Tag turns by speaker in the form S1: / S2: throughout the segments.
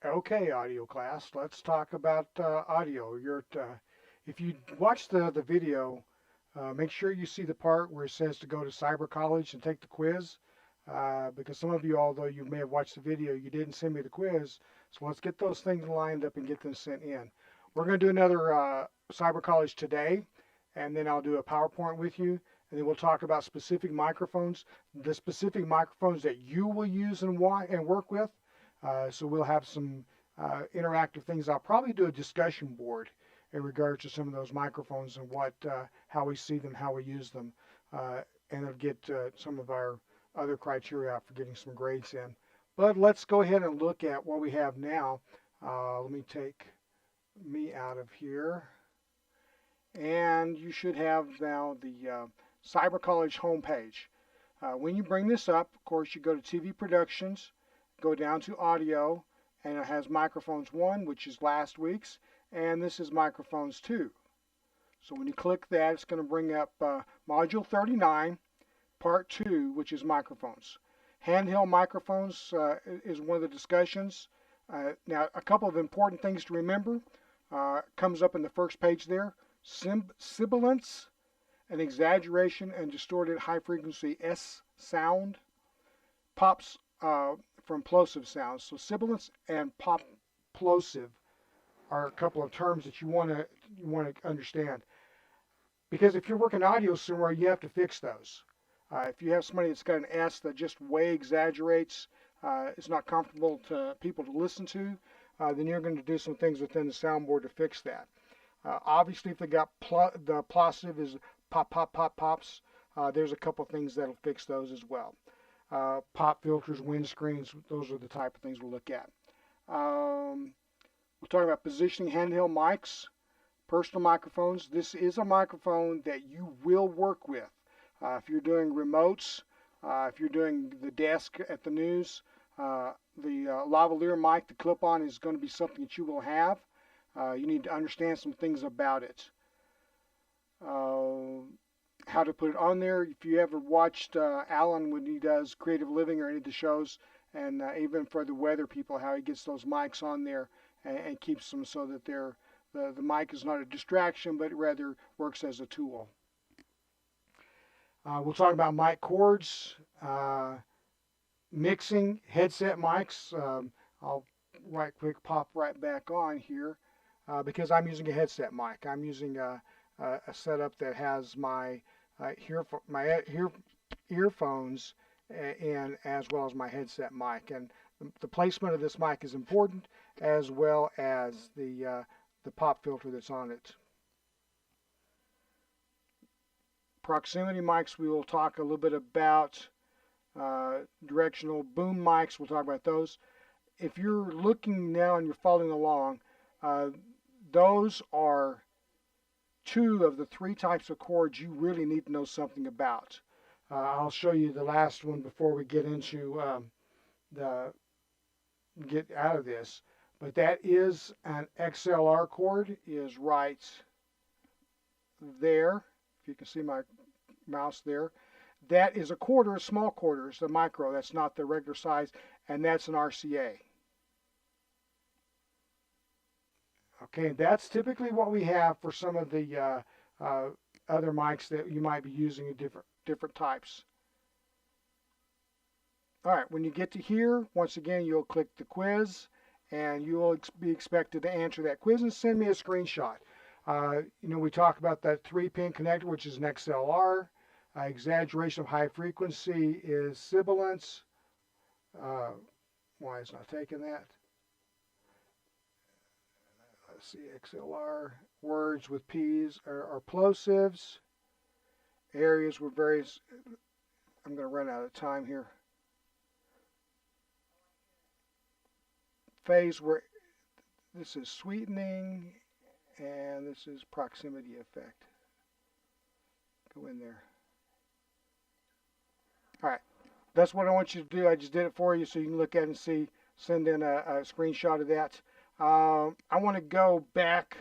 S1: Okay, audio class, let's talk about audio. If you watch the video, make sure you see the part where it says to go to Cyber College and take the quiz. Because some of you, although you may have watched the video, you didn't send me the quiz. So let's get those things lined up and get them sent in. We're going to do another Cyber College today, and then I'll do a PowerPoint with you, and then we'll talk about specific microphones, the specific microphones that you will use and work with. So we'll have some interactive things. I'll probably do a discussion board in regards to some of those microphones and how we see them, how we use them, and it'll get some of our other criteria out for getting some grades in. But let's go ahead and look at what we have now. Let me take me out of here. And you should have now the Cyber College homepage. When you bring this up, of course, you go to TV Productions, go down to Audio, and it has Microphones 1, which is last week's, and this is Microphones 2. So when you click that, it's going to bring up Module 39, Part 2, which is Microphones. Handheld microphones is one of the discussions. Now, a couple of important things to remember comes up in the first page there. Sibilance, an exaggeration and distorted high-frequency S sound. Pops from plosive sounds. So sibilance and plosive are a couple of terms that you want to understand. Because if you're working audio somewhere, you have to fix those. If you have somebody that's got an S that just way exaggerates, it's not comfortable to people to listen to, then you're going to do some things within the soundboard to fix that. Obviously, if they got the plosive is pops, there's a couple things that'll fix those as well. Pop filters, windscreens, those are the type of things we'll look at. We'll talk about positioning handheld mics, personal microphones. This is a microphone that you will work with. If you're doing remotes, if you're doing the desk at the news, the lavalier mic, the clip-on, is going to be something that you will have. You need to understand some things about it. How to put it on there. If you ever watched Alan when he does Creative Living or any of the shows, and even for the weather people, how he gets those mics on there and keeps them so that the mic is not a distraction, but rather works as a tool. We'll talk about mic cords, mixing, headset mics. I'll right quick pop right back on here because I'm using a headset mic. I'm using a setup that has my earphones in as well as my headset mic. And the placement of this mic is important, as well as the pop filter that's on it. Proximity mics, we will talk a little bit about. Directional boom mics, we'll talk about those. If you're looking now and you're following along, those are two of the three types of cords you really need to know something about. I'll show you the last one before we get into get out of this. But that is an XLR cord, is right there. If you can see my mouse there. That is a quarter, a small quarter. It's the micro. That's not the regular size, and that's an RCA. Okay, that's typically what we have for some of the other mics that you might be using in different types. All right, when you get to here, once again, you'll click the quiz, and you will be expected to answer that quiz and send me a screenshot. We talk about that 3-pin connector, which is an XLR. Exaggeration of high frequency is sibilance. Why is not taking that? Let's see, XLR. Words with P's are plosives. Areas with various. I'm going to run out of time here. Phase where this is sweetening, and this is proximity effect. Go in there. All right, that's what I want you to do. I just did it for you so you can look at it and see, send in a screenshot of that. I want to go back.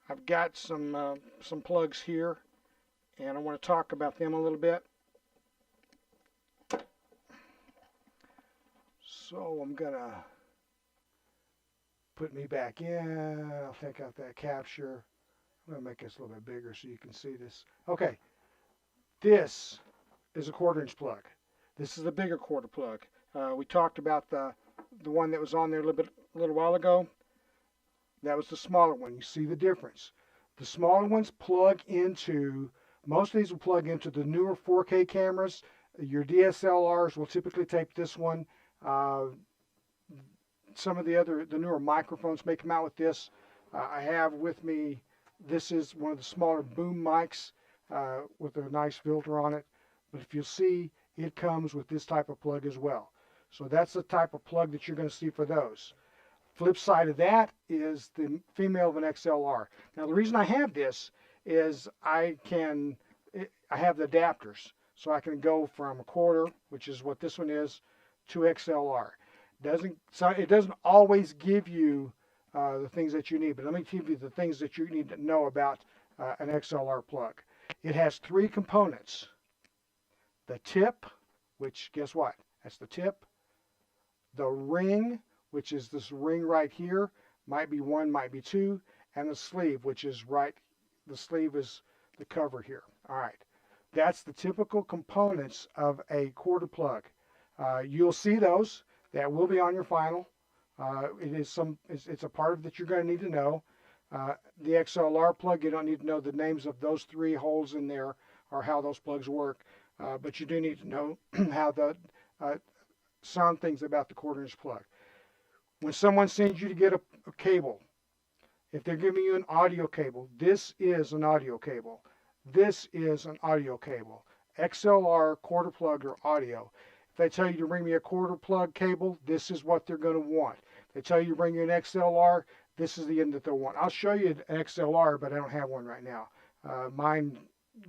S1: I've got some plugs here, and I want to talk about them a little bit. So I'm going to put me back in. I'll take out that capture. I'm going to make this a little bit bigger so you can see this. Okay, this is a 1/4-inch plug. This is a bigger quarter plug. We talked about the one that was on there a little while ago. That was the smaller one. You see the difference. The smaller ones plug into, most of these will plug into the newer 4K cameras. Your DSLRs will typically take this one. Some of the newer microphones may come out with this. I have with me, this is one of the smaller boom mics with a nice filter on it. But if you see, it comes with this type of plug as well. So that's the type of plug that you're going to see for those. Flip side of that is the female of an XLR. Now the reason I have this is I have the adapters. So I can go from a 1/4, which is what this one is, to XLR. It doesn't always give you the things that you need, but let me give you the things that you need to know about an XLR plug. It has 3 components. The tip, which guess what? That's the tip. The ring, which is this ring right here, might be 1, might be 2, and the sleeve, which is the sleeve is the cover here. All right. That's the typical components of a 1/4 plug. You'll see those. That will be on your final. It's a part that you're going to need to know. The XLR plug, you don't need to know the names of those 3 holes in there or how those plugs work, but you do need to know how some things about the 1/4-inch plug. When someone sends you to get a cable, if they're giving you an audio cable, this is an audio cable. This is an audio cable. XLR, 1/4 plug, or audio. If they tell you to bring me a 1/4 plug cable, this is what they're going to want. If they tell you to bring you an XLR, this is the end that they'll want. I'll show you an XLR, but I don't have one right now. Mine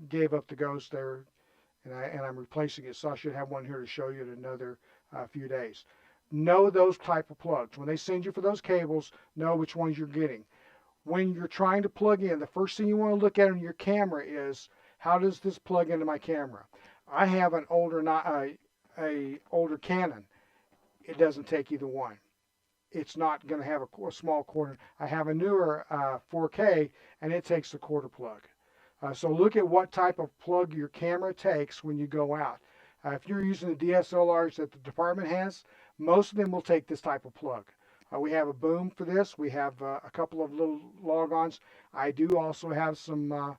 S1: gave up the ghost there, and I'm replacing it, so I should have one here to show you in another few days. Know those type of plugs. When they send you for those cables, know which ones you're getting. When you're trying to plug in, the first thing you want to look at on your camera is, how does this plug into my camera? I have an older Canon. It doesn't take either one. It's not going to have a small 1/4. I have a newer 4K, and it takes the 1/4 plug. So look at what type of plug your camera takes when you go out. If you're using the DSLRs that the department has, most of them will take this type of plug. We have a boom for this. We have a couple of little log-ons. I do also have some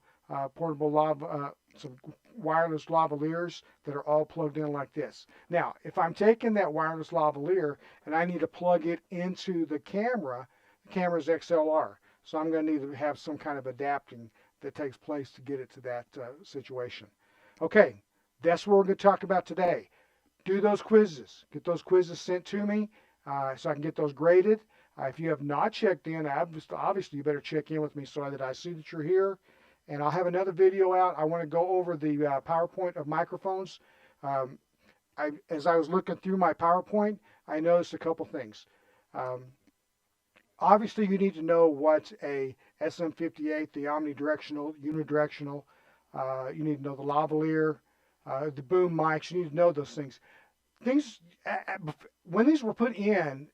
S1: some wireless lavaliers that are all plugged in like this. Now, if I'm taking that wireless lavalier and I need to plug it into the camera's XLR. So I'm going to need to have some kind of adapting that takes place to get it to that situation. Okay, that's what we're going to talk about today. Do those quizzes. Get those quizzes sent to me so I can get those graded. If you have not checked in, obviously you better check in with me so that I see that you're here. And I'll have another video out. I want to go over the PowerPoint of microphones. As I was looking through my PowerPoint, I noticed a couple things. Obviously, you need to know what a SM58, the omnidirectional, unidirectional, you need to know the lavalier, the boom mics. You need to know those things. When these were put in,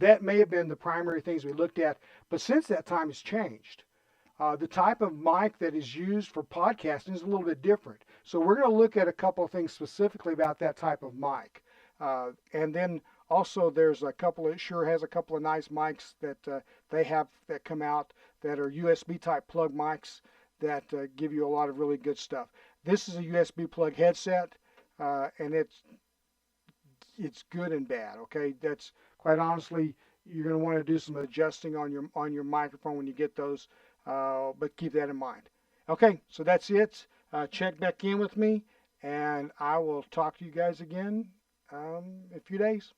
S1: that may have been the primary things we looked at, but since that time it's changed. The type of mic that is used for podcasting is a little bit different. So we're going to look at a couple of things specifically about that type of mic. And then also there's a couple, it sure has a couple of nice mics that they have that come out that are USB type plug mics that give you a lot of really good stuff. This is a USB plug headset, and it's good and bad. Okay, that's quite honestly, you're going to want to do some adjusting on your microphone when you get those. But keep that in mind. Okay, so that's it. Check back in with me, and I will talk to you guys again in a few days.